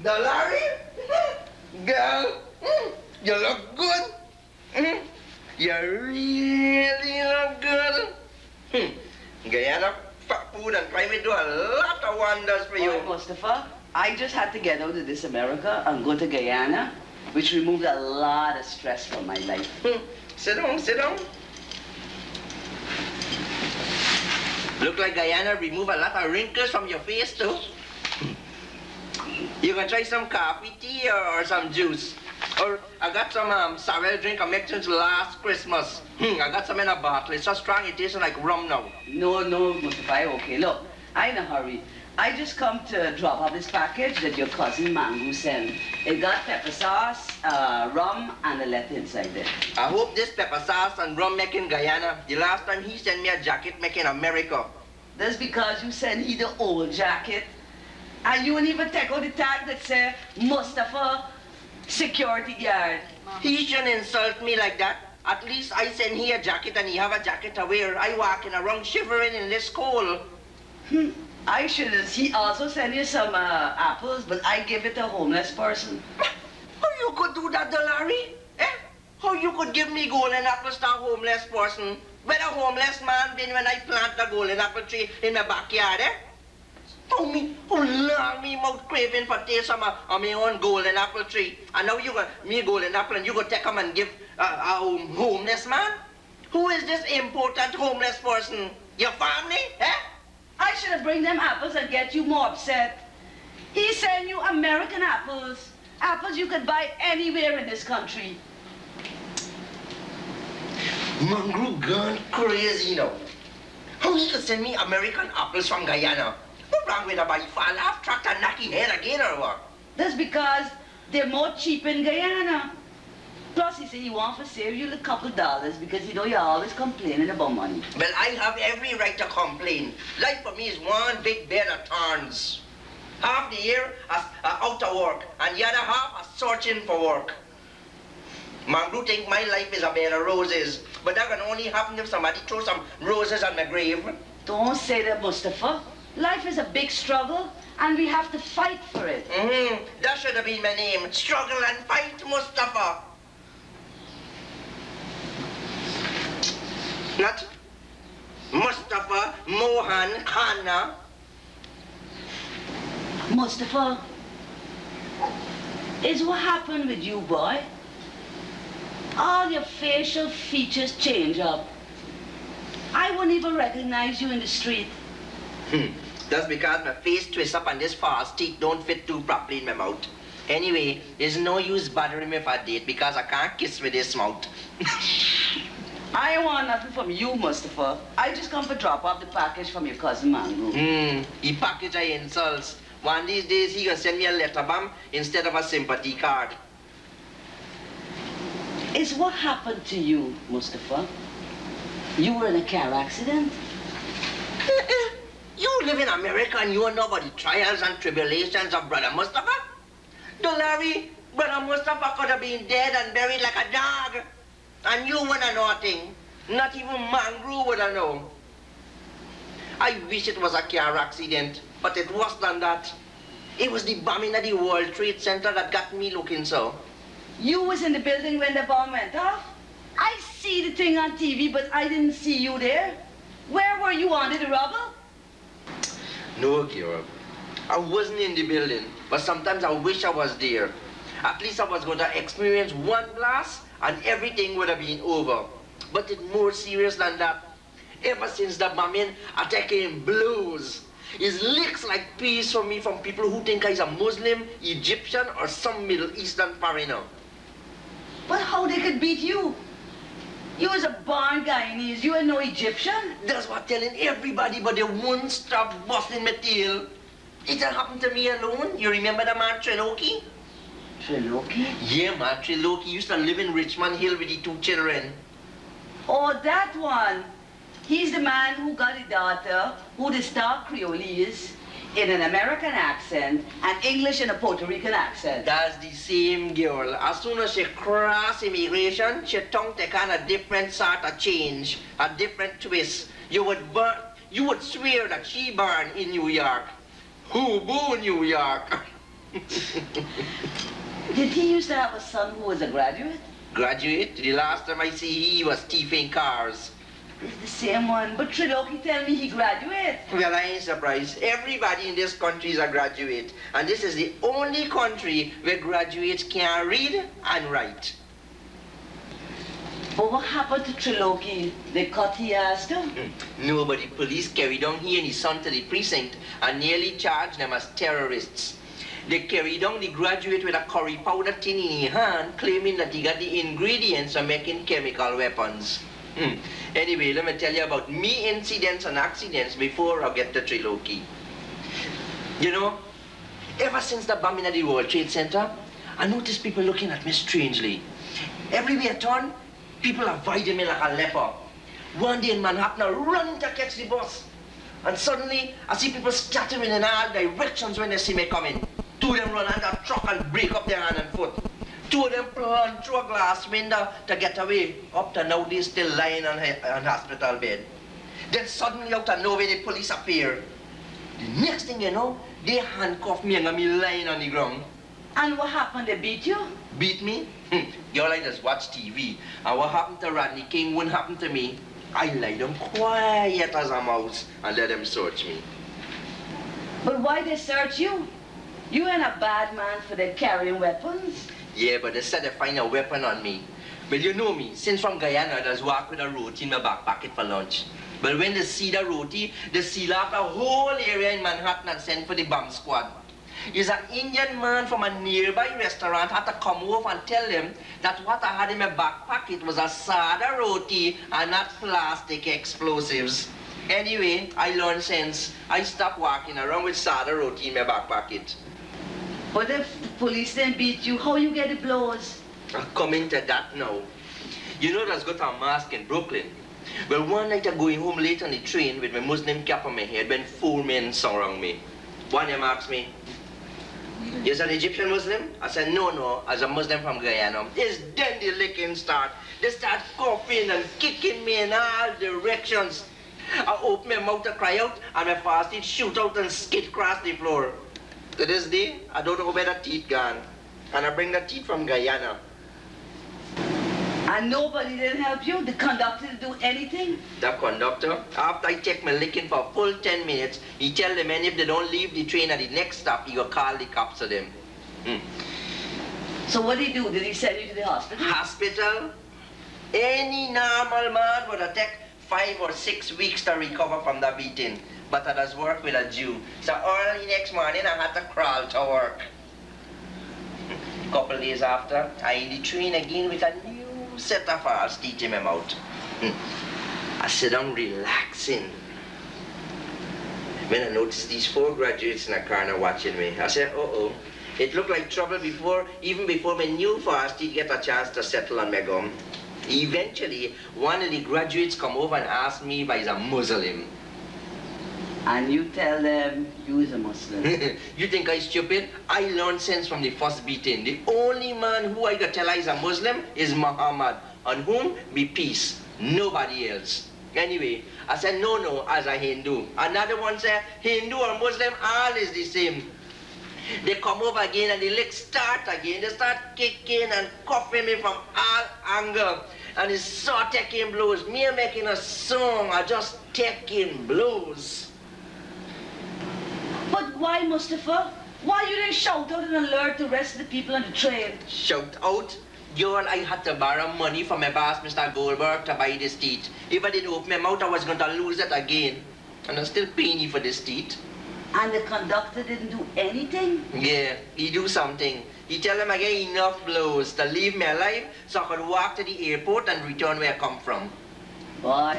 Dularie? Girl, you look good. You really look good. Guyana food and climate do a lot of wonders for you. Mustafa, I just had to get out of this America and go to Guyana, which removed a lot of stress from my life. Sit down, sit down. Look like Guyana removed a lot of wrinkles from your face too. You can try some coffee, tea, or some juice. Or I got some sorrel drink I made since last Christmas. I got some in a bottle. It's so strong it tastes like rum now. No, Mustafa, okay. Look, I'm in a hurry. I just come to drop off this package that your cousin Mango sent. It got pepper sauce, rum, and a letter inside there. I hope this pepper sauce and rum make in Guyana. The last time he sent me a jacket make in America. That's because you sent he the old jacket. And you wouldn't even take out the tag that said Mustafa, security guard. He shouldn't insult me like that. At least I send he a jacket and he have a jacket to wear. I walking around shivering in this cold. I should have. He also sent you some apples, but I give it to a homeless person. How you could do that, Dularie? Eh? How you could give me golden apples to a homeless person? Where a homeless man been when I plant the golden apple tree in my backyard, eh? Oh, long me mouth craving for taste of my own golden apple tree. And now you got me golden apple and you go take them and give a homeless man? Who is this important homeless person? Your family, eh? I should have bring them apples and get you more upset. He sent you American apples. Apples you could buy anywhere in this country. Mangru gone crazy now. How he could send me American apples from Guyana? What wrong with a buy fall off track and knock his head again or what? That's because they're more cheap in Guyana. Plus, he said he wants to save you a couple dollars because you know you're always complaining about money. Well, I have every right to complain. Life for me is one big bed of thorns. Half the year out of work, and the other half searching for work. Mangru think my life is a bed of roses, but that can only happen if somebody throws some roses on my grave. Don't say that, Mustafa. Life is a big struggle, and we have to fight for it. That should have been my name. Struggle and fight, Mustafa. Not Mustafa Mohan Khanna. Mustafa, is what happened with you, boy? All your facial features change up. I wouldn't even recognize you in the street. That's because my face twists up and this false teeth don't fit too properly in my mouth. Anyway, there's no use bothering me for a date because I can't kiss with this mouth. I ain't want nothing from you, Mustafa. I just come to drop off the package from your cousin Mango. He package I insults. One of these days he gonna send me a letter bomb instead of a sympathy card. Is what happened to you, Mustafa? You were in a car accident? You live in America and you know about the trials and tribulations of Brother Mustafa? Dularie, Brother Mustafa could have been dead and buried like a dog. And you wouldn't know nothing. Not even Mangru would have known. I wish it was a car accident, but it worse than that. It was the bombing at the World Trade Center that got me looking so. You was in the building when the bomb went off? I see the thing on TV, but I didn't see you there. Where were you under the rubble? No, Kira. I wasn't in the building, but sometimes I wish I was there. At least I was going to experience one blast and everything would have been over. But it's more serious than that. Ever since the bombing, I taking blows. It's licks like peas from me from people who think I'm a Muslim, Egyptian, or some Middle Eastern foreigner. But how they could beat you? You was a born Guyanese, you ain't no Egyptian. That's what I'm telling everybody, but they won't stop busting my tail. It didn't happen to me alone. You remember the man Triloki? Triloki? Yeah, man, Triloki used to live in Richmond Hill with the 2 children. Oh, that one. He's the man who got a daughter who the star Creole is in an American accent and English in a Puerto Rican accent. That's the same girl. As soon as she crossed immigration, she tongue take on a different sort of change, a different twist. You would swear that she born in New York. Who boo New York? Did he used to have a son who was a graduate? Graduate? The last time I see he was thieving cars. It's the same one, but Triloki tell me he graduate. Well, I ain't surprised. Everybody in this country is a graduate. And this is the only country where graduates can read and write. But what happened to Triloki? They cut his ass too? Nobody. Police carried down he and his son to the precinct and nearly charged them as terrorists. They carried down the graduate with a curry powder tin in his hand, claiming that he got the ingredients for making chemical weapons. Anyway, let me tell you about me incidents and accidents before I get to Triloki. You know, ever since the bombing at the World Trade Center, I noticed people looking at me strangely. Everywhere I turn, people avoiding me like a leper. One day in Manhattan, I run to catch the bus. And suddenly, I see people scattering in all directions when they see me coming. Two of them run under a truck and break up their hand and foot. Two of them plunge through a glass window to get away. Up to now, they're still lying on hospital bed. Then suddenly, out of nowhere, the police appear. The next thing you know, they handcuff me and got me lying on the ground. And what happened? They beat you? Beat me? Girl, I just watch TV. And what happened to Rodney King wouldn't happen to me. I lie down quiet as a mouse and let them search me. But why they search you? You ain't a bad man for their carrying weapons. Yeah, but they said they find a weapon on me. Well, you know me. Since from Guyana, I just walk with a roti in my back pocket for lunch. But when they see the roti, they seal off the whole area in Manhattan and send for the bomb squad. Is an Indian man from a nearby restaurant had to come over and tell them that what I had in my back pocket was a sada roti and not plastic explosives. Anyway, I learned sense. I stopped walking around with sada roti in my back pocket. But if the police then beat you, how you get the blows? I'm coming to that now. You know that's got a mask in Brooklyn. Well, one night I'm going home late on the train with my Muslim cap on my head when 4 men surround me. One of them asked me, "You're an Egyptian Muslim?" I said, no, as a Muslim from Guyana. It's then the licking start. They start coughing and kicking me in all directions. I open my mouth to cry out and my fast teeth shoot out and skid across the floor. To this day, I don't know where the teeth gone. And I bring the teeth from Guyana. And nobody didn't help you? The conductor didn't do anything? The conductor, after I take my licking for a full 10 minutes, he tell the men if they don't leave the train at the next stop, he will call the cops to them. So what did he do? Did he send you to the hospital? Hospital? Any normal man would have take 5 or 6 weeks to recover from the beating. But I does work with a Jew. So early next morning, I had to crawl to work. Couple days after, I in the train again with a new set of false teeth in my mouth. I sit down relaxing. When I noticed these 4 graduates in a corner watching me, I said, uh-oh. It looked like trouble even before my new false teeth get a chance to settle on my gum. Eventually, one of the graduates come over and asked me if I was a Muslim. And you tell them you is a Muslim. You think I'm stupid? I learned sense from the first beating. The only man who I got tell is a Muslim is Muhammad, on whom be peace, nobody else. Anyway, I said no, as a Hindu. Another one said, Hindu or Muslim, all is the same. They come over again and the licks start again. They start kicking and coughing me from all anger. And it's so taking blows. Me making a song, I just taking blows. But why, Mustafa? Why you didn't shout out and alert the rest of the people on the train? Shout out? Girl, I had to borrow money from my boss, Mr. Goldberg, to buy this teeth. If I didn't open my mouth, I was going to lose it again. And I'm still paying you for this teeth. And the conductor didn't do anything? Yeah, he do something. He tell him I get enough blows to leave me alive so I could walk to the airport and return where I come from. Boy,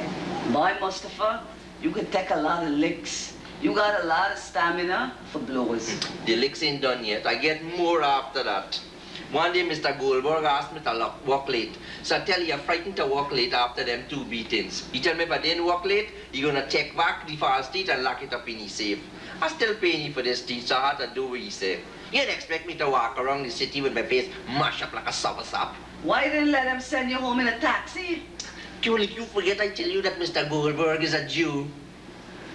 Mustafa, you could take a lot of licks. You got a lot of stamina for blows. The licks ain't done yet. I get more after that. One day, Mr. Goldberg asked me to walk late. So I tell you, I'm frightened to walk late after them 2 beatings. He tell me if I didn't walk late, he's gonna take back the false teeth and lock it up in his safe. I still paying him for this teeth, so I had to do what he said. You didn't expect me to walk around the city with my face mashed up like a soursop. Why didn't let him send you home in a taxi? You forget I tell you that Mr. Goldberg is a Jew.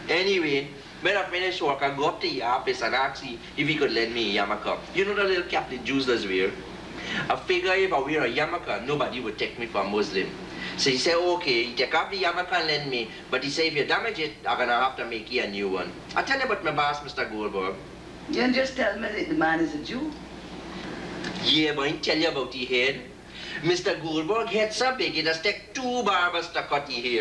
Anyway, When I finish work, I go up to the office and ask if he could lend me a yarmulke. You know the little cap the Jews does wear? I figure if I wear a yarmulke, nobody would take me for a Muslim. So he said, okay, he take off the yarmulke and lend me, but he said, if you damage it, I'm gonna have to make you a new one. I tell you about my boss, Mr. Goldberg. You can just tell me that the man is a Jew. Yeah, but I tell you about the head. Mr. Goldberg head so big, it does take 2 barbers to cut the hair.